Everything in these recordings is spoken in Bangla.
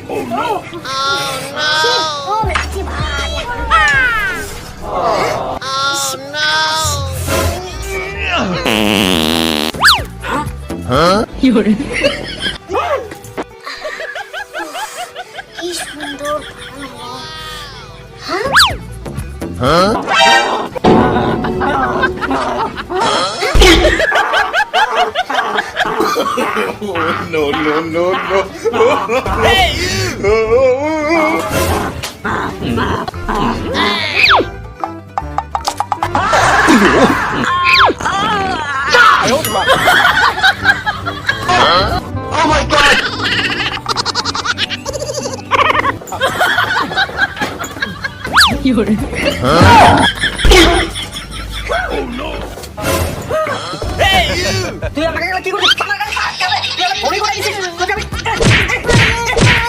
Oh no! Oh no! Huh? Yore. কি সুন্দর Huh? No, no, no, no. Hey, Oh my god! Yore. Oh no! তুই আমাকে কি করছিস? আমার কাছে ফোন করে দিছিস তোকে আমি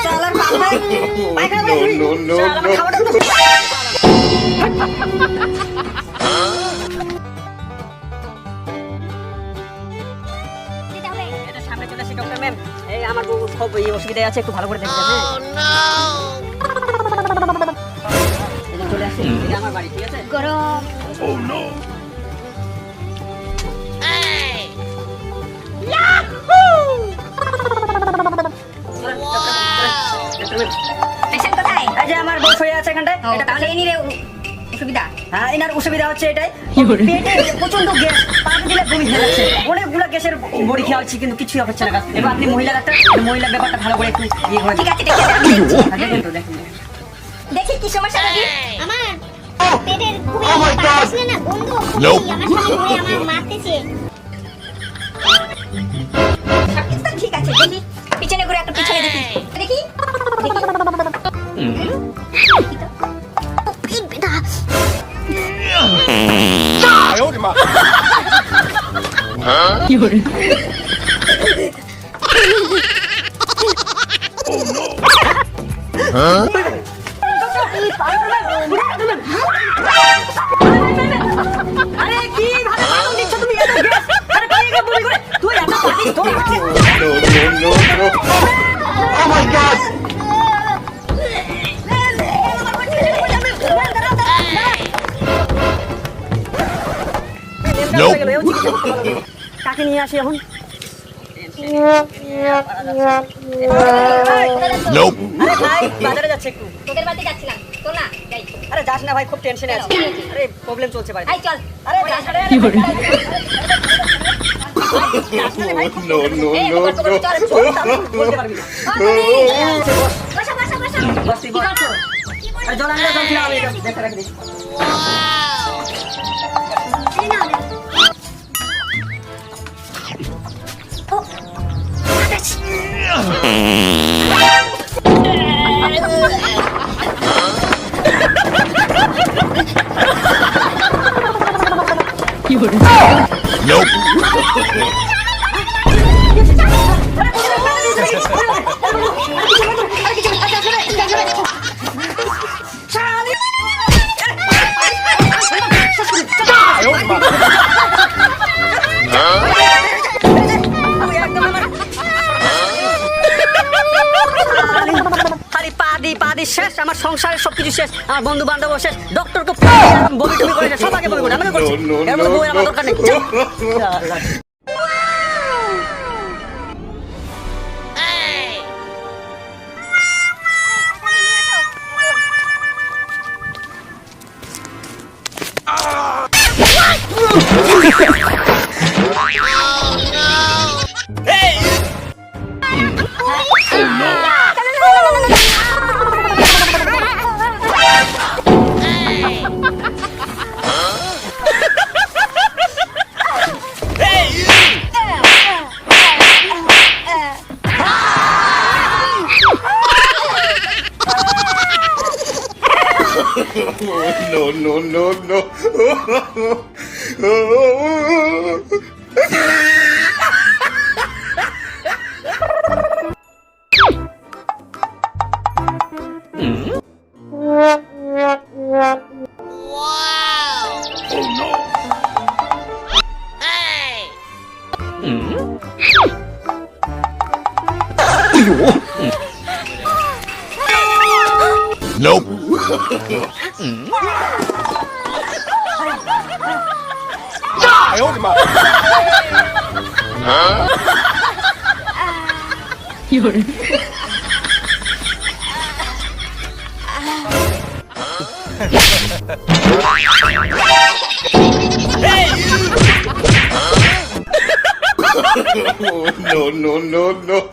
শালার বাপ রে পায়খানা No, no, no, শালা no. খাওয়াটা তো এটা সামনে চলে আসি ডক্টর ম্যাম এই আমার বউ খুব অসুবিধা আছে একটু ভালো করে দেখবেন হ্যাঁ এই চলে আসি এটা আমার বাড়ি ঠিক আছে গরম Oh no! পেশেন্ট কোথায় এই যে আমার বউ শুয়ে আছে এখানটায় এটা তাহলে তাহলে এই নিরে অসুবিধা হ্যাঁ এনার অসুবিধা হচ্ছে এটাই কি করে? পেটে প্রচন্ড গ্যাস পানি দিলে বমি হয়ে যাচ্ছে অনেকগুলো গ্যাসের বড়ি খাওয়াচ্ছি কিন্তু কিছুই হচ্ছে না এবার আপনি মহিলা ডাক্তার মহিলার ব্যাপারটা ভালো করে একটু ইয়ে করে ঠিক আছে দেখে আমি দেখছি। দেখেন তো দেখেন দেখি কি সমস্যা নাকি আমার পেটের খুবই Oh my God! পাশে না গন্ধ খুবই Nope. আমার সামনে ধরে আমার মারতেছে সবকিছু তো ঠিক আছে দেখি পিছনে ঘুরে একটা পিছনে দেখি দেখি দেখি পেট ব্যথা Yore. Huh? আরে কি ভালো ভালো দিচ্ছ তুমি এত গ্যাস আরে পেয়ে গেছে বমি করে তুই এত পানি তো No, no, no, no. Oh my god! Nope. কাকে নিয়ে আসি এখন Nope. আরে ভাই বাজারে যাচ্ছে একটু তোদের বাড়িতে যাচ্ছিলাম তো না যাই আরে যাস না ভাই খুব টেনশনে আছি আরে প্রবলেম চলছে বাড়িতে আই চল আরে যাস না রে Yore. No, no, no, no. বলতে পারবি না বসা বসা বসা বসতি বল আরে জল আনলে জল ছিল আমি এটা দেখে রাখি এই নাও না ও আচ্ছা Yore. Nope. পাদি শেষ আমার সংসারের সবকিছু শেষ আমার বন্ধু বান্ধব শেষ ডক্টরকে বমি টমি করে সবাইকে বমি করে আমাকে করছি No, no, এর মধ্যে no, বউয়ের আমার দরকার নেই no. No, no, no, no. Oh no. Nope. Fiore. No, no, no, no.